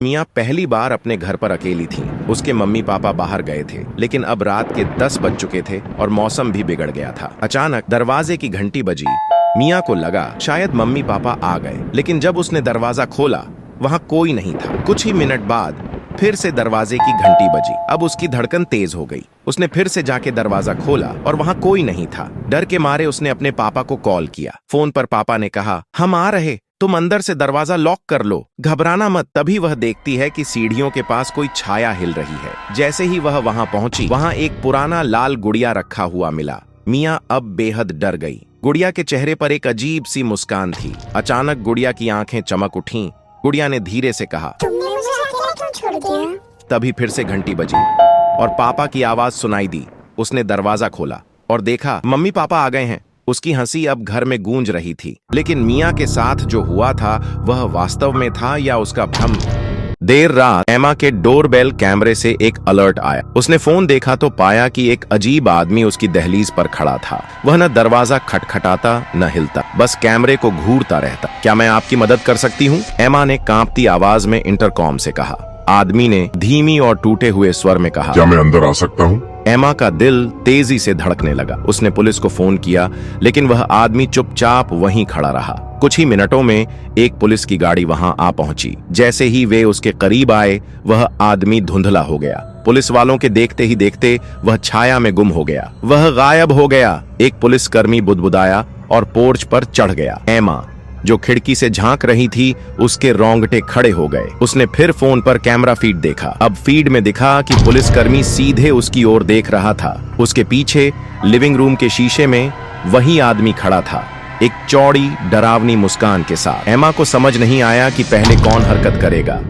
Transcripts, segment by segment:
मियाँ पहली बार अपने घर पर अकेली थी। उसके मम्मी पापा बाहर गए थे, लेकिन अब रात के 10 बज चुके थे और मौसम भी बिगड़ गया था। अचानक दरवाजे की घंटी बजी। मियाँ को लगा शायद मम्मी पापा आ गए, लेकिन जब उसने दरवाजा खोला वहाँ कोई नहीं था। कुछ ही मिनट बाद फिर से दरवाजे की घंटी बजी। अब उसकी धड़कन तेज हो गई। उसने फिर से जाके दरवाजा खोला और वहाँ कोई नहीं था। डर के मारे उसने अपने पापा को कॉल किया। फोन पर पापा ने कहा, हम आ रहे, तुम अंदर से दरवाजा लॉक कर लो, घबराना मत। तभी वह देखती है कि सीढ़ियों के पास कोई छाया हिल रही है। जैसे ही वह वहां पहुंची, वहां एक पुराना लाल गुड़िया रखा हुआ मिला। मियाँ अब बेहद डर गई। गुड़िया के चेहरे पर एक अजीब सी मुस्कान थी। अचानक गुड़िया की आंखें चमक उठीं। गुड़िया ने धीरे से कहा, तुमने मुझे अकेला क्यों छोड़ दिया? तभी फिर से घंटी बजी और पापा की आवाज सुनाई दी। उसने दरवाजा खोला और देखा मम्मी पापा आ गए हैं। उसकी हंसी अब घर में गूंज रही थी। लेकिन मियाँ के साथ जो हुआ था वह वास्तव में था या उसका भ्रम? देर रात एमा के डोरबेल कैमरे से एक अलर्ट आया। उसने फोन देखा तो पाया कि एक अजीब आदमी उसकी दहलीज पर खड़ा था। वह न दरवाजा खटखटाता न हिलता, बस कैमरे को घूरता रहता। क्या मैं आपकी मदद कर सकती हूँ? एमा ने कांपती आवाज में इंटरकॉम से कहा। आदमी ने धीमी और टूटे हुए स्वर में कहा, क्या मैं अंदर आ सकता हूँ? एमा का दिल तेजी से धड़कने लगा। उसने पुलिस को फोन किया, लेकिन वह आदमी चुपचाप वहीं खड़ा रहा। कुछ ही मिनटों में एक पुलिस की गाड़ी वहां आ पहुंची। जैसे ही वे उसके करीब आए, वह आदमी धुंधला हो गया। पुलिस वालों के देखते ही देखते वह छाया में गुम हो गया। वह गायब हो गया। एक पुलिसकर्मी बुदबुदाया और पोर्च पर चढ़ गया। एमा जो खिड़की से झांक रही थी, उसके रोंगटे खड़े हो गए। उसने फिर फोन पर कैमरा फीड देखा। अब फीड में दिखा कि पुलिसकर्मी सीधे उसकी ओर देख रहा था। उसके पीछे लिविंग रूम के शीशे में वही आदमी खड़ा था, एक चौड़ी डरावनी मुस्कान के साथ। एमा को समझ नहीं आया कि पहले कौन हरकत करेगा।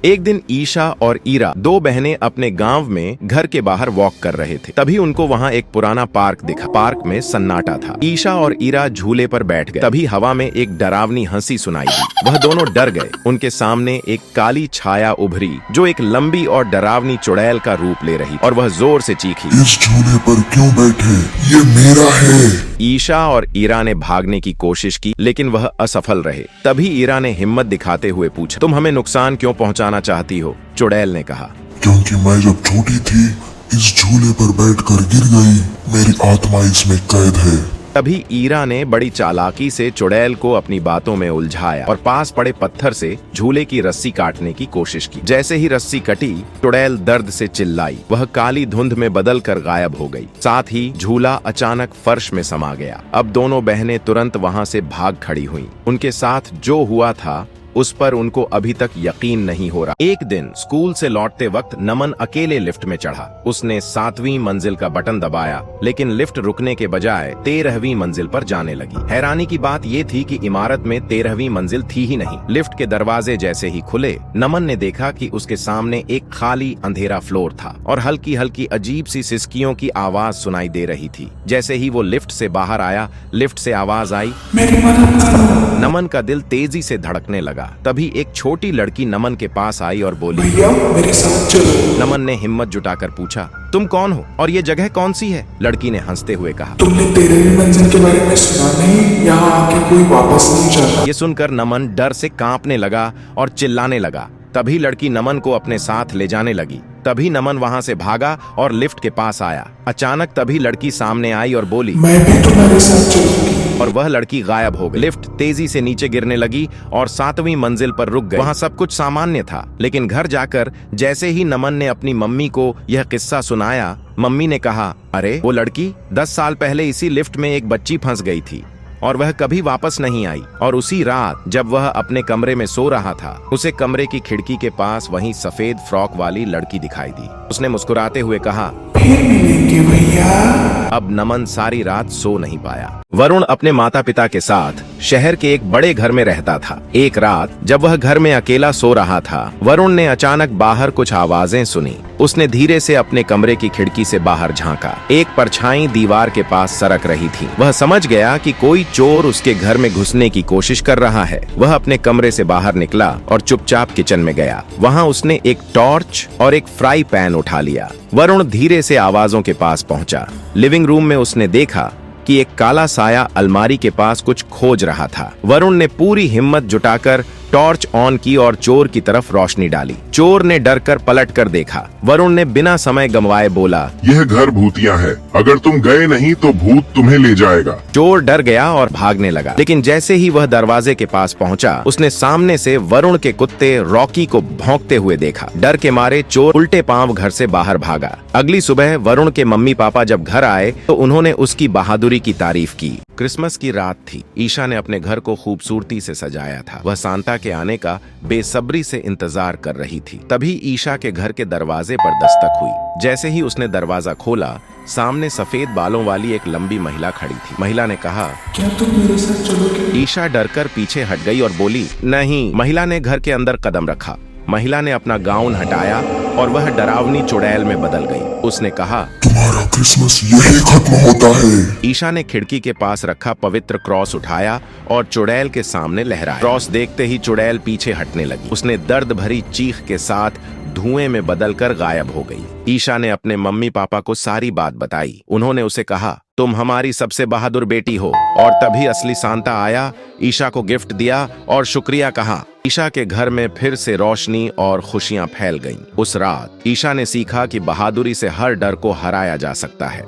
एक दिन ईशा और ईरा, दो बहनें, अपने गांव में घर के बाहर वॉक कर रहे थे। तभी उनको वहां एक पुराना पार्क दिखा। पार्क में सन्नाटा था। ईशा और ईरा झूले पर बैठ गए। तभी हवा में एक डरावनी हंसी सुनाई दी। वह दोनों डर गए। उनके सामने एक काली छाया उभरी, जो एक लंबी और डरावनी चुड़ैल का रूप ले रही, और वह जोर से चीखी, इस झूले पर क्यों बैठे? ये मेरा है। ईशा और ईरा ने भागने की कोशिश की, लेकिन वह असफल रहे। तभी ईरा ने हिम्मत दिखाते हुए पूछा, तुम हमें नुकसान क्यों पहुंचाना चाहती हो? चुड़ैल ने कहा, क्योंकि मैं जब छोटी थी इस झूले पर बैठकर गिर गई। मेरी आत्मा इसमें कैद है। तभी ईरा ने बड़ी चालाकी से चुड़ैल को अपनी बातों में उलझाया और पास पड़े पत्थर से झूले की रस्सी काटने की कोशिश की। जैसे ही रस्सी कटी, चुड़ैल दर्द से चिल्लाई। वह काली धुंध में बदलकर गायब हो गई। साथ ही झूला अचानक फर्श में समा गया। अब दोनों बहनें तुरंत वहां से भाग खड़ी हुईं। उनके साथ जो हुआ था उस पर उनको अभी तक यकीन नहीं हो रहा। एक दिन स्कूल से लौटते वक्त नमन अकेले लिफ्ट में चढ़ा। उसने 7वीं मंजिल का बटन दबाया, लेकिन लिफ्ट रुकने के बजाय 13वीं मंजिल पर जाने लगी। हैरानी की बात यह थी कि इमारत में 13वीं मंजिल थी ही नहीं। लिफ्ट के दरवाजे जैसे ही खुले, नमन ने देखा कि उसके सामने एक खाली अंधेरा फ्लोर था और हल्की हल्की अजीब सी सिसकियों की आवाज सुनाई दे रही थी। जैसे ही वो लिफ्ट से बाहर आया, लिफ्ट से आवाज आई, मेरी मदद करो। नमन का दिल तेजी से धड़कने लगा। तभी एक छोटी लड़की नमन के पास आई और बोली, भैया मेरे साथ चलो। नमन ने हिम्मत जुटाकर पूछा, तुम कौन हो और ये जगह कौन सी है? लड़की ने हंसते हुए कहा, तुमने 13वीं मंजिल के बारे में सुना नहीं? यहाँ आके कोई वापस नहीं जाता। ये सुनकर नमन डर से कांपने लगा और चिल्लाने लगा। तभी लड़की नमन को अपने साथ ले जाने लगी। तभी नमन वहां से भागा और लिफ्ट के पास आया। अचानक तभी लड़की सामने आई और बोली, मैं भी तुम्हारे साथ चलूंगी। और वह लड़की गायब हो गई। लिफ्ट तेजी से नीचे गिरने लगी और 7वीं मंजिल पर रुक गई। वहां सब कुछ सामान्य था, लेकिन घर जाकर जैसे ही नमन ने अपनी मम्मी को यह किस्सा सुनाया, मम्मी ने कहा, अरे वो लड़की 10 साल पहले इसी लिफ्ट में एक बच्ची फंस गई थी और वह कभी वापस नहीं आई। और उसी रात जब वह अपने कमरे में सो रहा था, उसे कमरे की खिड़की के पास वहीं सफेद फ्रॉक वाली लड़की दिखाई दी। उसने मुस्कुराते हुए कहा, फिर मिलेंगे भैया। अब नमन सारी रात सो नहीं पाया। वरुण अपने माता पिता के साथ शहर के एक बड़े घर में रहता था। एक रात जब वह घर में अकेला सो रहा था, वरुण ने अचानक बाहर कुछ आवाजें सुनी। उसने धीरे से अपने कमरे की खिड़की से बाहर झांका। एक परछाई दीवार के पास सरक रही थी। वह समझ गया कि कोई चोर उसके घर में घुसने की कोशिश कर रहा है। वह अपने कमरे से बाहर निकला और चुपचाप किचन में गया। वहां उसने एक टॉर्च और एक फ्राई पैन उठा लिया। वरुण धीरे से आवाजों के पास पहुंचा। लिविंग रूम में उसने देखा कि एक काला साया अलमारी के पास कुछ खोज रहा था। वरुण ने पूरी हिम्मत जुटाकर टॉर्च ऑन की और चोर की तरफ रोशनी डाली। चोर ने डर कर पलट कर देखा। वरुण ने बिना समय गंवाए बोला, यह घर भूतिया है, अगर तुम गए नहीं तो भूत तुम्हें ले जाएगा। चोर डर गया और भागने लगा, लेकिन जैसे ही वह दरवाजे के पास पहुंचा, उसने सामने से वरुण के कुत्ते रॉकी को भौंकते हुए देखा। डर के मारे चोर उल्टे पांव घर से बाहर भागा। अगली सुबह वरुण के मम्मी पापा जब घर आए तो उन्होंने उसकी बहादुरी की तारीफ की। क्रिसमस की रात थी। ईशा ने अपने घर को खूबसूरती से सजाया था। वह सांता के आने का बेसब्री से इंतजार कर रही थी। तभी ईशा के घर के दरवाजे पर दस्तक हुई। जैसे ही उसने दरवाजा खोला, सामने सफेद बालों वाली एक लंबी महिला खड़ी थी। महिला ने कहा, क्या तुम मेरे साथ चलोगे? ईशा डरकर पीछे हट गई और बोली, नहीं। महिला ने घर के अंदर कदम रखा। महिला ने अपना गाउन हटाया और वह डरावनी चुड़ैल में बदल गई। उसने कहा, तुम्हारा क्रिसमस यही खत्म होता है। ईशा ने खिड़की के पास रखा पवित्र क्रॉस उठाया और चुड़ैल के सामने लहराया। क्रॉस देखते ही चुड़ैल पीछे हटने लगी। उसने दर्द भरी चीख के साथ धुएं में बदलकर गायब हो गई। ईशा ने अपने मम्मी पापा को सारी बात बताई। उन्होंने उसे कहा, तुम हमारी सबसे बहादुर बेटी हो। और तभी असली सांता आया, ईशा को गिफ्ट दिया और शुक्रिया कहा। ईशा के घर में फिर से रोशनी और खुशियां फैल गईं। उस रात ईशा ने सीखा कि बहादुरी से हर डर को हराया जा सकता है।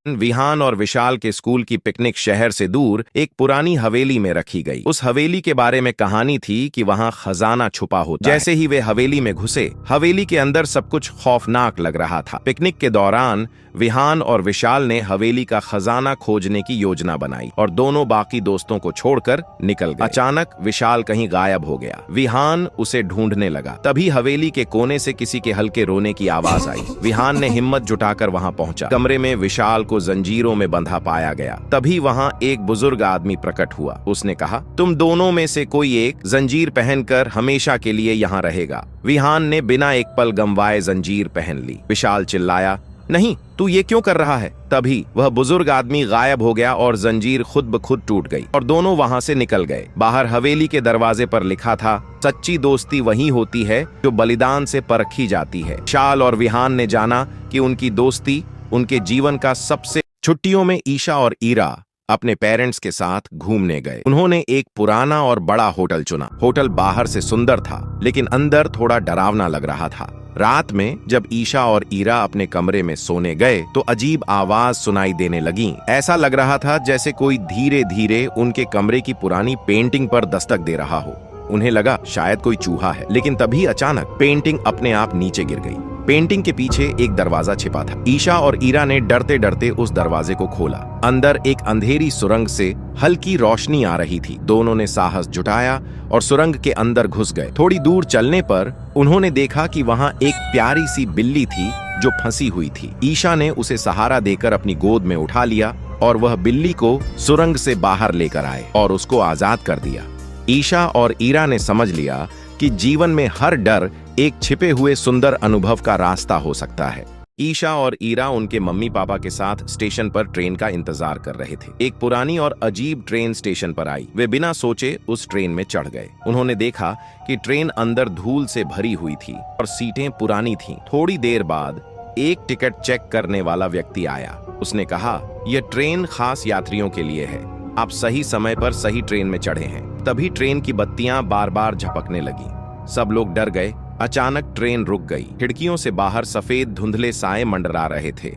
विहान और विशाल के स्कूल की पिकनिक शहर से दूर एक पुरानी हवेली में रखी गई। उस हवेली के बारे में कहानी थी कि वहां खजाना छुपा होता है। जैसे ही वे हवेली में घुसे, हवेली के अंदर सब कुछ खौफनाक लग रहा था। पिकनिक के दौरान विहान और विशाल ने हवेली का खजाना खोजने की योजना बनाई और दोनों बाकी दोस्तों को छोड़कर निकल गए। अचानक विशाल कहीं गायब हो गया। विहान उसे ढूंढने लगा। तभी हवेली के कोने से किसी के हल्के रोने की आवाज आई। विहान ने हिम्मत जुटाकर वहां पहुंचा। कमरे में विशाल को जंजीरों में बंधा पाया गया। तभी वहां एक बुजुर्ग आदमी प्रकट हुआ। उसने कहा, तुम दोनों में से कोई एक जंजीर पहनकर हमेशा के लिए यहाँ रहेगा। विहान ने बिना एक पल गंवाए जंजीर पहन ली। विशाल चिल्लाया, नहीं, तू ये क्यों कर रहा है? तभी वह बुजुर्ग आदमी गायब हो गया और जंजीर खुद ब खुद टूट गई और दोनों वहां से निकल गए। बाहर हवेली के दरवाजे पर लिखा था, सच्ची दोस्ती वही होती है जो बलिदान से परखी जाती है। विशाल और विहान ने जाना कि उनकी दोस्ती उनके जीवन का सबसे। छुट्टियों में ईशा और ईरा अपने पेरेंट्स के साथ घूमने गए। उन्होंने एक पुराना और बड़ा होटल चुना। होटल बाहर से सुंदर था, लेकिन अंदर थोड़ा डरावना लग रहा था। रात में जब ईशा और ईरा अपने कमरे में सोने गए तो अजीब आवाज सुनाई देने लगी। ऐसा लग रहा था जैसे कोई धीरे धीरे उनके कमरे की पुरानी पेंटिंग पर दस्तक दे रहा हो। उन्हें लगा शायद कोई चूहा है, लेकिन तभी अचानक पेंटिंग अपने आप नीचे गिर गई। पेंटिंग के पीछे एक दरवाजा छिपा था। ईशा और ईरा ने डरते डरते उस दरवाजे को खोला। अंदर एक अंधेरी सुरंग से हल्की रोशनी आ रही थी। दोनों ने साहस जुटाया और सुरंग के अंदर घुस गए। थोड़ी दूर चलने पर उन्होंने देखा कि वहां एक प्यारी सी बिल्ली थी जो फंसी हुई थी। ईशा ने उसे सहारा देकर अपनी गोद में उठा लिया और वह बिल्ली को सुरंग से बाहर लेकर आए और उसको आजाद कर दिया। ईशा और ईरा ने समझ लिया कि जीवन में हर डर एक छिपे हुए सुंदर अनुभव का रास्ता हो सकता है। ईशा और ईरा उनके मम्मी पापा के साथ स्टेशन पर ट्रेन का इंतजार कर रहे थे। एक पुरानी और अजीब ट्रेन स्टेशन पर आई। वे बिना सोचे उस ट्रेन में चढ़ गए। उन्होंने देखा कि ट्रेन अंदर धूल से भरी हुई थी और सीटें पुरानी थीं। थोड़ी देर बाद एक टिकट चेक करने वाला व्यक्ति आया। उसने कहा, यह ट्रेन खास यात्रियों के लिए है। आप सही समय पर सही ट्रेन में चढ़े हैं। तभी ट्रेन की बत्तियां बार बार झपकने लगी। सब लोग डर गए। अचानक ट्रेन रुक गई। खिड़कियों से बाहर सफेद धुंधले साए मंडरा रहे थे।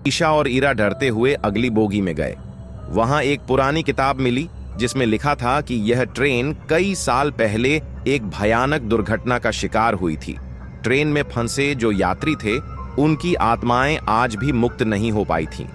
ईशा और ईरा डरते हुए अगली बोगी में गए। वहां एक पुरानी किताब मिली जिसमें लिखा था कि यह ट्रेन कई साल पहले एक भयानक दुर्घटना का शिकार हुई थी। ट्रेन में फंसे जो यात्री थे उनकी आत्माएं आज भी मुक्त नहीं हो पाई थीं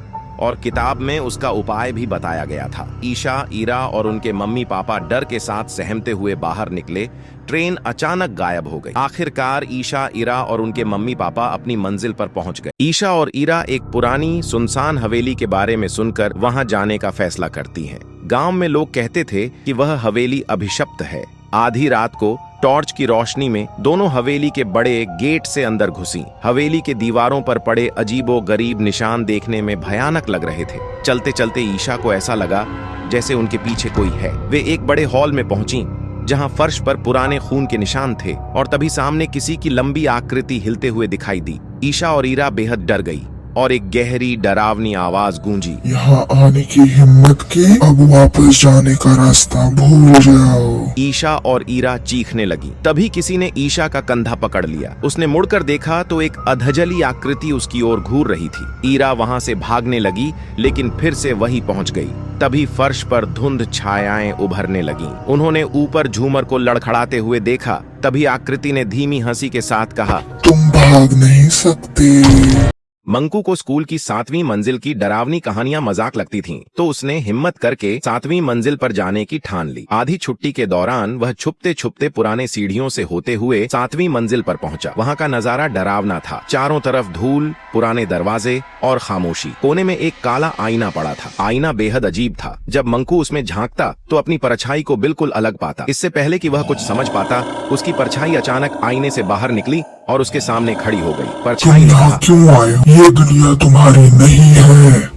और किताब में उसका उपाय भी बताया गया था। ईशा, ईरा और उनके मम्मी पापा डर के साथ सहमते हुए बाहर निकले। ट्रेन अचानक गायब हो गई। आखिरकार ईशा, ईरा और उनके मम्मी पापा अपनी मंजिल पर पहुंच गए। ईशा और ईरा एक पुरानी सुनसान हवेली के बारे में सुनकर वहां जाने का फैसला करती हैं। गांव में लोग कहते थे कि वह हवेली अभिशप्त है। आधी रात को टॉर्च की रोशनी में दोनों हवेली के बड़े गेट से अंदर घुसी। हवेली के दीवारों पर पड़े अजीबो गरीब निशान देखने में भयानक लग रहे थे। चलते चलते ईशा को ऐसा लगा जैसे उनके पीछे कोई है। वे एक बड़े हॉल में पहुंची जहां फर्श पर पुराने खून के निशान थे और तभी सामने किसी की लंबी आकृति हिलते हुए दिखाई दी। ईशा और ईरा बेहद डर गई। और एक गहरी डरावनी आवाज गूंजी। यहाँ आने की हिम्मत की, अब वापस जाने का रास्ता भूल जाओ। ईशा और ईरा चीखने लगी। तभी किसी ने ईशा का कंधा पकड़ लिया। उसने मुड़कर देखा तो एक अधजली आकृति उसकी ओर घूर रही थी। ईरा वहां से भागने लगी, लेकिन फिर से वही पहुंच गई। तभी फर्श पर धुंध छायाएं उभरने लगीं। उन्होंने ऊपर झूमर को लड़खड़ाते हुए देखा। तभी आकृति ने धीमी हंसी के साथ कहा, तुम भाग नहीं सकते। मंकू को स्कूल की 7वीं मंजिल की डरावनी कहानियां मजाक लगती थीं, तो उसने हिम्मत करके 7वीं मंजिल पर जाने की ठान ली। आधी छुट्टी के दौरान वह छुपते छुपते पुराने सीढ़ियों से होते हुए 7वीं मंजिल पर पहुंचा। वहां का नजारा डरावना था। चारों तरफ धूल, पुराने दरवाजे और खामोशी। कोने में एक काला आईना पड़ा था। आईना बेहद अजीब था। जब मंकू उसमें झांकता तो अपनी परछाई को बिल्कुल अलग पाता। इससे पहले कि वह कुछ समझ पाता, उसकी परछाई अचानक आईने से बाहर निकली और उसके सामने खड़ी हो गई। तुम परछाई ने यहाँ कहा, क्यों आए हो? ये दुनिया तुम्हारी नहीं है।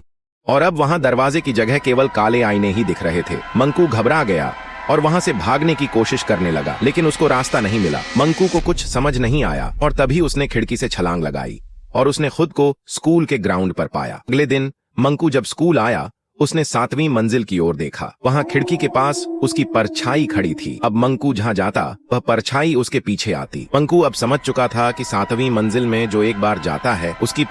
और अब वहां दरवाजे की जगह केवल काले आईने ही दिख रहे थे। मंकू घबरा गया और वहां से भागने की कोशिश करने लगा, लेकिन उसको रास्ता नहीं मिला। मंकू को कुछ समझ नहीं आया और तभी उसने खिड़की से छलांग लगाई और उसने खुद को स्कूल के ग्राउंड पर पाया। अगले दिन मंकू जब स्कूल आया, उसने 7वीं मंजिल की ओर देखा। वहां खिड़की के पास उसकी परछाई खड़ी थी। अब मंकू जहां जाता, वह परछाई उसके पीछे आती। मंकू अब समझ चुका था कि 7वीं मंजिल में जो एक बार जाता है, उसकी